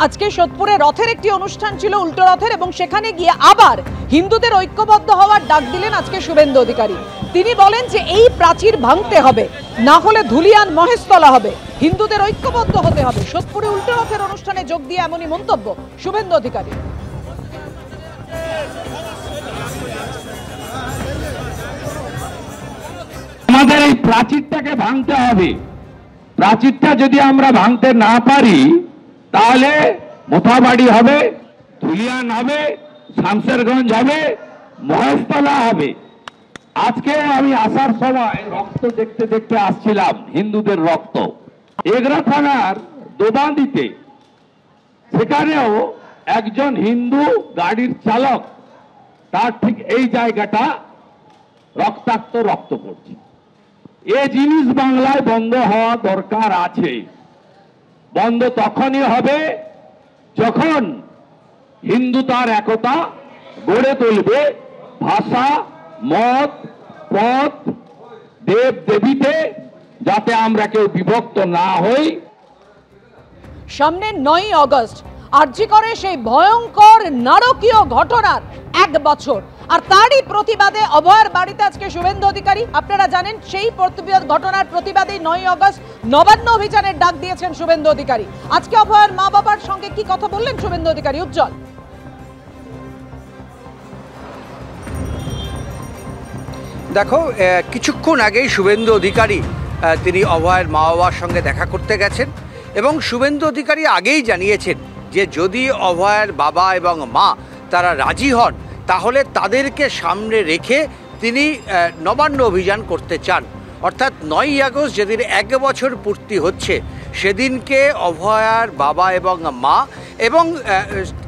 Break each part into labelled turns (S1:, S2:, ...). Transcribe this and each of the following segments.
S1: আজকে সোদপুরে রথের একটি অনুষ্ঠান ছিল, উল্টো রথের, এবং সেখানে গিয়ে আবার হিন্দুদের ঐক্যবদ্ধ হওয়ার ডাক দিলেন আজকে শুভেন্দু অধিকারী। তিনি বলেন যে এই প্রাচীর ভাঙতে হবে, না হলে ধুলিয়ান মহেশতলা হবে, হিন্দুদের ঐক্যবদ্ধ হতে হবে। সোদপুরে উল্টো রথের অনুষ্ঠানে যোগ দিয়ে এমনই মন্তব্য শুভেন্দু অধিকারী।
S2: আমাদের এই প্রাচীরটাকে ভাঙতে হবে। প্রাচীরটা যদি আমরা ভাঙতে না পারি তাহলে মোথাবাড়ি হবে, ধুলিয়ান হবে, শামশেরগঞ্জ হবে, মহেশতলা হবে। আজকে আমি আসার সময় রক্ত দেখতে দেখতে আসছিলাম, হিন্দুদের রক্ত এগরা থানার দোবান্দিতে, সেখানেও একজন হিন্দু গাড়ির চালক, তার ঠিক এই জায়গাটা রক্তাক্ত রক্ত পড়ছে। এই জিনিস বাংলায় বন্ধ হওয়া দরকার আছে। বন্ধ তখনই হবে যখন হিন্দু তার একতা গড়ে তুলবে, ভাষা, মত, পথ, দেব দেবীতে, যাতে আমরা কেউ বিভক্ত না হই।
S1: সামনে 9ই আগস্ট আরজি করে সেই ভয়ঙ্কর নারকীয় ঘটনার 1 বছর, আর তারই প্রতিবাদে অভয়ের বাড়িতে আজকে শুভেন্দু অধিকারী। আপনারা জানেন সেই ঘটনার প্রতিবাদে 9ই আগস্ট নবান্ন অভিযানের ডাক দিয়েছেন শুভেন্দু অধিকারী। আজকে অভয়ের মা বাবার সঙ্গে কি কথা বললেন শুভেন্দু অধিকারী? উজ্জ্বল।
S3: দেখো, কিছুক্ষণ আগেই শুভেন্দু অধিকারী তিনি অভয়ের মা বাবার সঙ্গে দেখা করতে গেছেন, এবং শুভেন্দু অধিকারী আগেই জানিয়েছেন যে যদি অভয়ের বাবা এবং মা তারা রাজি হন তাহলে তাদেরকে সামনে রেখে তিনি নবান্ন অভিযান করতে চান। অর্থাৎ 9ই আগস্ট যেদিন 1 বছর পূর্তি হচ্ছে, সেদিনকে অভয়ার বাবা এবং মা এবং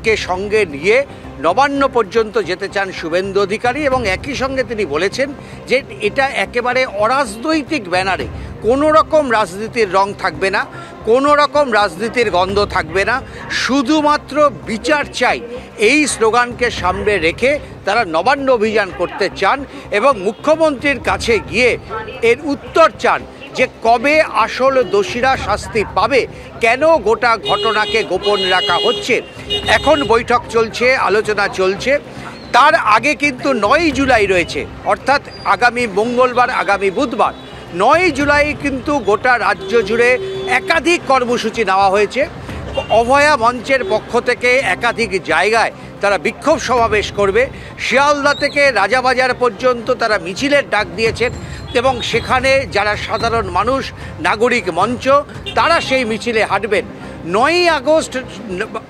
S3: কে সঙ্গে নিয়ে নবান্ন পর্যন্ত যেতে চান শুভেন্দু অধিকারী। এবং একই সঙ্গে তিনি বলেছেন যে এটা একেবারে অরাজনৈতিক ব্যানারে, কোনো রকম রাজনীতির রং থাকবে না, কোনো রকম রাজনীতির গন্ধ থাকবে না, শুধুমাত্র বিচার চাই, এই স্লোগানকে সামনে রেখে তারা নবান্ন অভিযান করতে চান এবং মুখ্যমন্ত্রীর কাছে গিয়ে এর উত্তর চান যে কবে আসল দোষীরা শাস্তি পাবে, কেন গোটা ঘটনাকে গোপন রাখা হচ্ছে। এখন বৈঠক চলছে, আলোচনা চলছে, তার আগে কিন্তু 9ই জুলাই রয়েছে, অর্থাৎ আগামী মঙ্গলবার, আগামী বুধবার 9ই জুলাই কিন্তু গোটা রাজ্য জুড়ে একাধিক কর্মসূচি নেওয়া হয়েছে। অভয়া মঞ্চের পক্ষ থেকে একাধিক জায়গায় তারা বিক্ষোভ সমাবেশ করবে। শিয়ালদা থেকে রাজাবাজার পর্যন্ত তারা মিছিলের ডাক দিয়েছেন, এবং সেখানে যারা সাধারণ মানুষ, নাগরিক মঞ্চ, তারা সেই মিছিলে হাঁটবেন। 9ই আগস্ট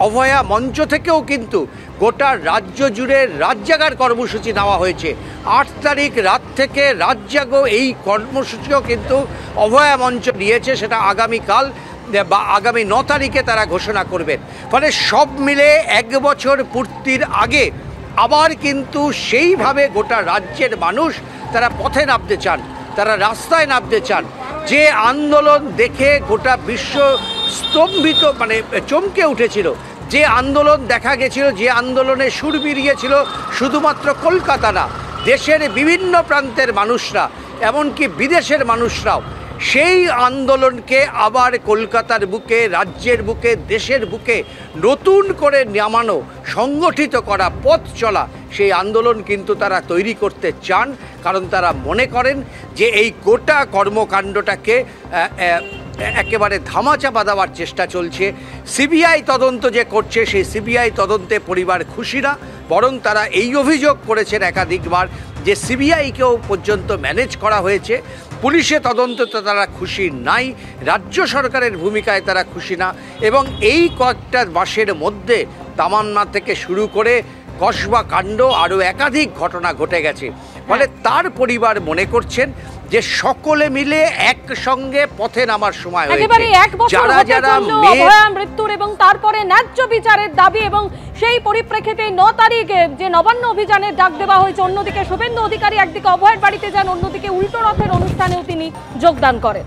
S3: অভয়া মঞ্চ থেকেও কিন্তু গোটা রাজ্য জুড়ে রাত জাগার কর্মসূচি নেওয়া হয়েছে। 8 তারিখ রাত থেকে রাত জাগো এই কর্মসূচিও কিন্তু অভয়া মঞ্চ নিয়েছে, সেটা আগামীকাল বা আগামী 9 তারিখে তারা ঘোষণা করবেন। ফলে সব মিলে 1 বছর পূর্তির আগে আবার কিন্তু সেইভাবে গোটা রাজ্যের মানুষ তারা পথে নামতে চান, তারা রাস্তায় নামতে চান। যে আন্দোলন দেখে গোটা বিশ্ব স্তম্ভিত, মানে চমকে উঠেছিল, যে আন্দোলন দেখা গেছিল, যে আন্দোলনে সুর বিরিয়েছিল শুধুমাত্র কলকাতা না, দেশের বিভিন্ন প্রান্তের মানুষরা, এমনকি বিদেশের মানুষরাও, সেই আন্দোলনকে আবার কলকাতার বুকে, রাজ্যের বুকে, দেশের বুকে নতুন করে নামানো, সংগঠিত করা, পথ চলা, সেই আন্দোলন কিন্তু তারা তৈরি করতে চান। কারণ তারা মনে করেন যে এই গোটা কর্মকাণ্ডটাকে একেবারে ধামাচাপা দেওয়ার চেষ্টা চলছে। সিবিআই তদন্ত যে করছে, সেই সিবিআই তদন্তে পরিবার খুশি না, বরং তারা এই অভিযোগ করেছেন একাধিকবার যে সিবিআইকেও পর্যন্ত ম্যানেজ করা হয়েছে। পুলিশে তদন্ততে তারা খুশি নাই, রাজ্য সরকারের ভূমিকায় তারা খুশি না, এবং এই কয়েকটা মাসের মধ্যে তামান্না থেকে শুরু করে কসবা কাণ্ড আরও একাধিক ঘটনা ঘটে গেছে। ফলে তার পরিবার মনে করছেন যে সকলে মিলে একসঙ্গে পথে নামার সময় হয়েছে।
S1: যারা যারা মৃত্যুর এবং তারপরে ন্যায্য বিচারের দাবি, এবং সেই পরিপ্রেক্ষিতে 9 তারিখে যে নবান্ন অভিযানের ডাক দেওয়া হয়েছে, অন্যদিকে শুভেন্দু অধিকারী একদিকে অভয়ের বাড়িতে যান, অন্যদিকে উল্টো রথের অনুষ্ঠানেও তিনি যোগদান করেন।